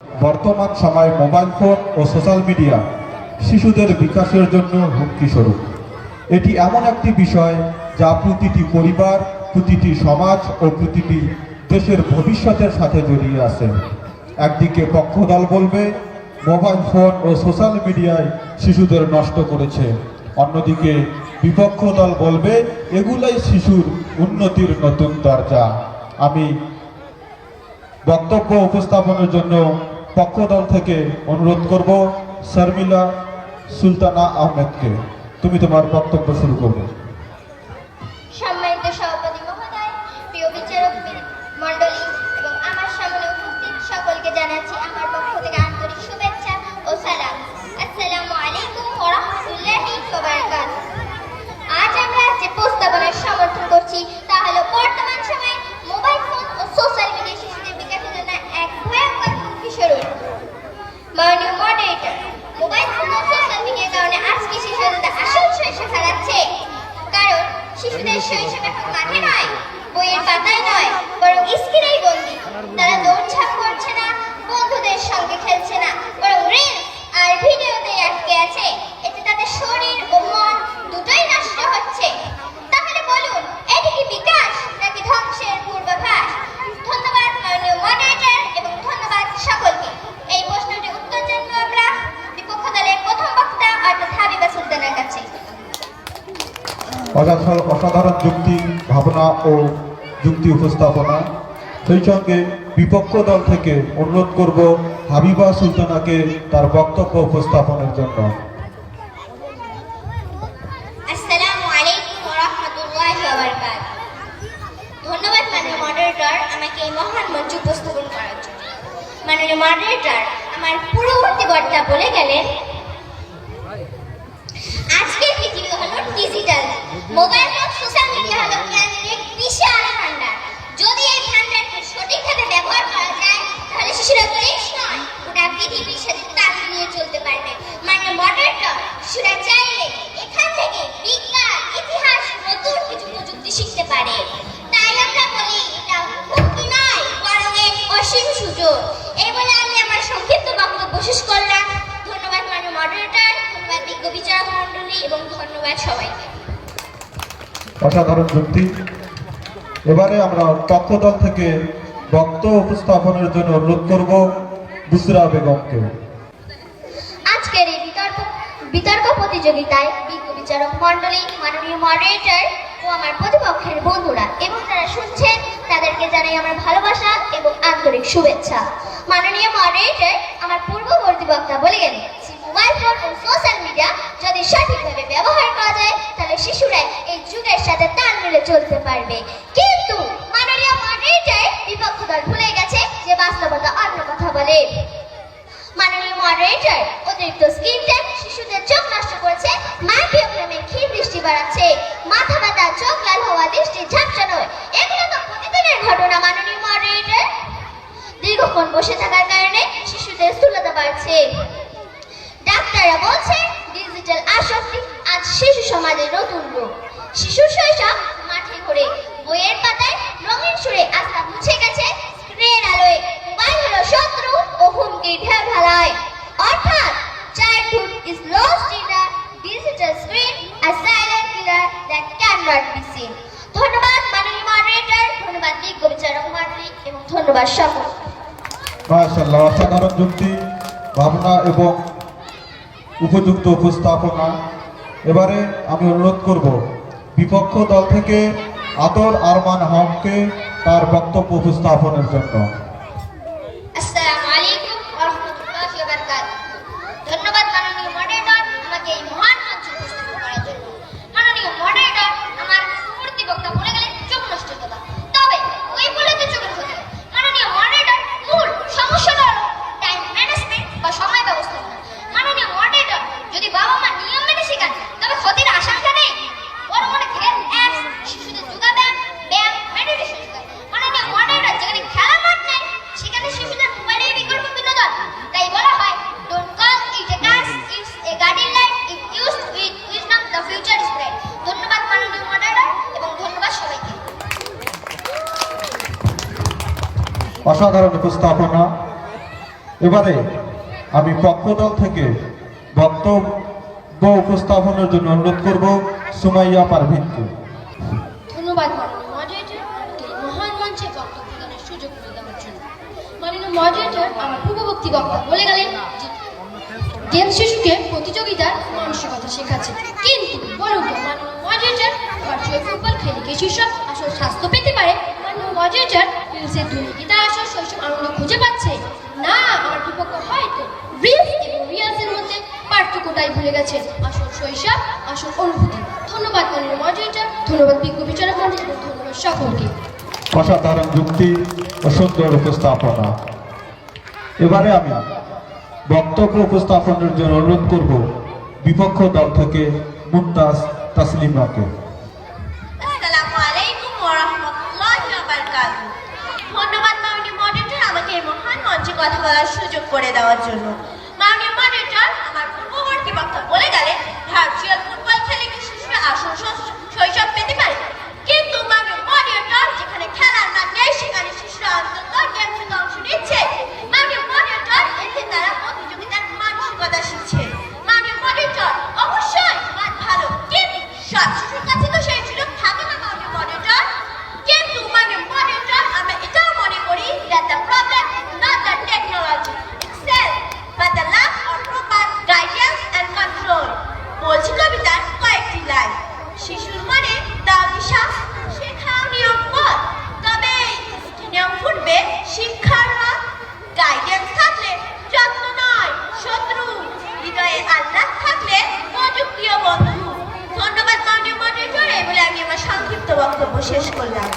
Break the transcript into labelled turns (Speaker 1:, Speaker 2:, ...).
Speaker 1: বর্তমান সময়ে mobile phone ও social media শিশুদের বিকাশের জন্য হুমকি স্বরূপ। এটি এমন একটি বিষয় যা প্রতিটি পরিবার, প্রতিটি সমাজ ও প্রতিটি দেশের ভবিষ্যতের সাথে জড়িয়ে আছে। একদিকে পক্ষদল বলবে মোবাইল ফোন ও সোশ্যাল মিডিয়ায় শিশুদের নষ্ট করেছে, অন্যদিকে বিপক্ষ দল বলবে এগুলাই শিশুর উন্নতির নতুন দরজা। আমি বক্তব্য উপস্থাপনের জন্য পক্ষদল থেকে অনুরোধ করব শর্মিলা সুলতানা আহমেদকে। তুমি তোমার বক্তব্য শুরু করবে।
Speaker 2: সম্মানিত সভাপতি মহোদয়, প্রিয় বিচারক মণ্ডলী এবং আমার সামনে উপস্থিত সকলকে জানাচ্ছি আমার পক্ষ থেকে আন্তরিক শুভেচ্ছা ও সালাম। আসসালামু আলাইকুম ওয়া রাহমাতুল্লাহি ওয়া বারাকাতুহু। আজ আমরা যে প্রস্তাবনার সমর্থন করছি তা হলো বর্তমান সময়ে মোবাইল ফোন ও সোশ্যাল মিডিয়া শিশুদের বিকাশের জন্য এক ভয়ঙ্কর হুমকি স্বরূপ। মাননীয় মডারেটর, মোবাইল ফোন ও সোশ্যাল মিডিয়ার কারণে আজকে শিশুদের আসল শৈশব হারাচ্ছে। কারণ শিশুদের শৈশব এখন মাঠে নয়, বইয়ের পাতায় নয়, বরং স্ক্রিনেই বন্দী। তারা দৌড়ঝাঁপ করছে না, বন্ধুদের সঙ্গে খেলছে না, বরং রিলস আর ভিডিওতে আটকে আছে। এতে তাদের শরীর ও মন দুটোই নষ্ট হচ্ছে। তাহলে বলুন, এটি কি বিকাশ নাকি ধ্বংসের পূর্বাভাস? ধন্যবাদ মাননীয় মডারেটর এবং ধন্যবাদ সকলকে। এই প্রশ্নটির উত্তর জানবো আমরা বিপক্ষ দলের প্রথম বক্তা অর্থাৎ হাবিবা সুলতানার কাছে।
Speaker 1: অসাধারণ যুক্তি, ভাবনা ও যুক্তি উপস্থাপনা। সেই সঙ্গে বিপক্ষ দল থেকে অনুরোধ করব হাবিবা সুলতানাকে তার বক্তব্য উপস্থাপনের জন্য।
Speaker 2: আসসালামু আলাইকুম ওয়া রাহমাতুল্লাহি ওয়া বারাকাতুহু। ধন্যবাদ মাননীয় মডারেটর আমাকে এই মহান মঞ্চে উপস্থাপন করার জন্য। মাননীয় মডারেটর আমার পূর্ববর্তী বক্তা বলে গেলেন, আজকের পৃথিবী হলো digital. Mobile phone, social media হলো জ্ঞানের এক বিশাল ভান্ডার। যদি এই ভান্ডারকে সঠিকভাবে ব্যবহার করা যায় তাহলে শিশুরা দেশ নয়, গোটা পৃথিবীর সাথে তাল নিয়ে চলতে পারবে। মাননীয় মডারেটর, শিশুরা চাইলে এখান থেকে বিজ্ঞান, ইতিহাস, নতুন কিছু প্রযুক্তি শিখতে পারে। তাই আমরা বলি এটা হুমকি নয়, বরং এক অসীম সুযোগ। এই বলে আমি আমার সংক্ষিপ্ত বক্তব্য শেষ করলাম। ধন্যবাদ মাননীয় মডারেটর, ধন্যবাদ বিজ্ঞ বিচারক মণ্ডলী এবং ধন্যবাদ সবাইকে।
Speaker 1: অসাধারণ যুক্তি। এবারে আমরা পক্ষদল থেকে বক্তব্য উপস্থাপনের জন্য অনুরোধ করব বুসরা বেগমকে।
Speaker 2: আজকের এই বিতর্ক প্রতিযোগিতায় বিজ্ঞ বিচারক মণ্ডলী, মাননীয় মডারেটর ও আমার প্রতিপক্ষের বন্ধুরা এবং যারা শুনছেন তাদেরকে জানাই আমার ভালোবাসা এবং আন্তরিক শুভেচ্ছা। মাননীয় মডারেটর আমার পূর্ববর্তী বক্তা বলে গেলেন, মোবাইল ফোন ও সোশ্যাল মিডিয়া যদি সঠিকভাবে ব্যবহার করা যায় তাহলে শিশুরা এই যুগের সাথে তাল মিলে চলতে পারবে। কিন্তু মাননীয় মডারেটর বিপক্ষ দল ভুলে গেছে যে বাস্তবতা অন্য কথা বলে। মাননীয় মডারেটর অতিরিক্ত স্ক্রিন টাইম শিশুদের চোখ নষ্ট করেছে, মাইক্রোগ্রামের ক্ষীণ দৃষ্টি বাড়াচ্ছে, মাথা ব্যথা, চোখ লাল হওয়া, দৃষ্টি ঝাপসানো, এগুলো তো প্রতিদিনের ঘটনা। মাননীয় মডারেটর, দীর্ঘক্ষণ বসে থাকার কারণে শিশুদের স্থূলতা বাড়ছে। ডাক্তাররা বলছে ডিজিটাল আসক্তি আজ শিশু সমাজের নতুন রোগ। শিশু শৈশব মাঠে ঘুরে, বইয়ের পাতায় রঙিন সুরে আস্থা মুছে গেছে স্ক্রিনের আলোয়। মোবাইল হলো শত্রু ও হুমকি ঢেউ ঢালায়। অর্থাৎ childhood is lost in the digital screen, a silent killer that can not be seen. ধন্যবাদ মাননীয় মডারেটর, ধন্যবাদ বিজ্ঞ বিচারক মণ্ডলী এবং ধন্যবাদ সকল।
Speaker 1: মাশাআল্লাহ, অসাধারণ যুক্তি, ভাবনা এবং উপযুক্ত উপস্থাপনা। এবারে আমি অনুরোধ করব বিপক্ষ দল থেকে আতর আরমান হককে তার বক্তব্য উপস্থাপনের জন্য।
Speaker 2: আসসালামু আলাইকুম ওয়া রাহমাতুল্লাহি ওয়া বারাকাতুহু। ধন্যবাদ মাননীয় মডারেটর আমাকে এই মহান মঞ্চে উপস্থাপন করার জন্য। মাননীয় মডারেটর আমার পূর্ববর্তী বক্তা বলে গেলেন চোখ নষ্টের কথা, তবে ওই বলেতে চোখের ক্ষতি। মাননীয় মডারেটর, মূল সমস্যাটা হলো টাইম ম্যানেজমেন্ট বা সময় ব্যবস্থাপনা। মাননীয় মডারেটর, যদি বাবা মা নিয়ম মেনে শেখান তবে ক্ষতির আশঙ্কা নেই, বরং অনেক হেলথ অ্যাপস শিশুদের যোগাব্যায়াম, ব্যায়াম, মেডিটেশন শেখায়। মাননীয় মডারেটর, যেখানে খেলা মাঠ নেই সেখানে শিশুদের মোবাইলের বিকল্প বিনোদন। তাই বলা হয় ডোন্ট কল ইট এ কাজ, it's a guardian light, if used with wisdom the future is bright. ধন্যবাদ মাননীয় মডারেটর এবং ধন্যবাদ সবাইকে।
Speaker 1: অসাধারণ উপস্থাপনা। এবারে আমি পক্ষদল থেকে বক্তব্য উপস্থাপনের জন্য অনুরোধ করব সুমাইয়া পারভিনকে।
Speaker 3: ধন্যবাদ মাননীয় মডারেটরকে মহান মঞ্চে বক্তব্য প্রদানের সুযোগ করে দেওয়ার জন্য। মাননীয় মডারেটর আমার পূর্ববর্তী বক্তা বলে গেলেন যে গেম শিশুকে প্রতিযোগিতার মানসিকতা শেখাচ্ছে, কিন্তু বলুন তো মাননীয় মডারেটর ভার্চুয়াল ফুটবল খেলে কি শিশু আসল স্বাস্থ্য পেতে পারে? মাননীয় মডারেটর রিলসের দুনিয়া কি তার আসল শৈশব আনন্দ খুঁজে পাচ্ছে? না, আমার বিপক্ষ হয়তো রিলস এবং রিয়ালসের মধ্যে পার্থক্যটাই ভুলে গেছে আসল শৈশব, আসল অনুভূতি। ধন্যবাদ মাননীয় মডারেটর, ধন্যবাদ বিজ্ঞ বিচারক মণ্ডলী এবং ধন্যবাদ সকলকে।
Speaker 1: অসাধারণ যুক্তি ও সুন্দর উপস্থাপনা। এবারে আমি বক্তব্য উপস্থাপনের জন্য অনুরোধ করব বিপক্ষ দল থেকে মুমতাজ তাসলিমাকে।
Speaker 4: আসসালামু আলাইকুম ওয়া রাহমাতুল্লাহি ওয়া বারাকাতুহু। ধন্যবাদ মাননীয় মডারেটর আমাকে এই মহান মঞ্চে কথা বলার সুযোগ করে দেওয়ার জন্য। মাননীয় মডারেটর আমার পূর্ববর্তী বক্তা বলে গেলেন ভার্চুয়াল ফুটবল খেলে কি শিশুরা আসল শৈশব পেতে পারে, কিন্তু মাননীয় মডারেটর যেখানে খেলার মাঠ নেই সেখানে শিশুরা অন্তত গেম থেকে অংশ নিচ্ছে। মাননীয় মডারেটর এতে তারা প্রতিযোগিতার মানসিকতা শিখছে। মাননীয় মডারেটর অবশ্যই মাঠ ভালো, কিন্তু সব শিশুর কাছে তো সেই সুযোগ থাকে না মাননীয় মডারেটর। কিন্তু মাননীয় মডারেটর আমরা এটাও মনে করি that the problem is not the technology itself but the lack of proper guidance and control. বলছি কবিতার কয়েকটি লাইন। শিশুর মনে দাও দিশা, শেখাও নিয়ম পথ, তবে নিয়ম ফুটবে শিক্ষার পথ। গাইডেন্স থাকলে যত্ন নয় শত্রু, হৃদয়ে আল্লাহ থাকলে প্রযুক্তিও বন্ধু। ধন্যবাদ মাননীয় মডারেটর, এই বলে আমি আমার সংক্ষিপ্ত বক্তব্য শেষ করলাম।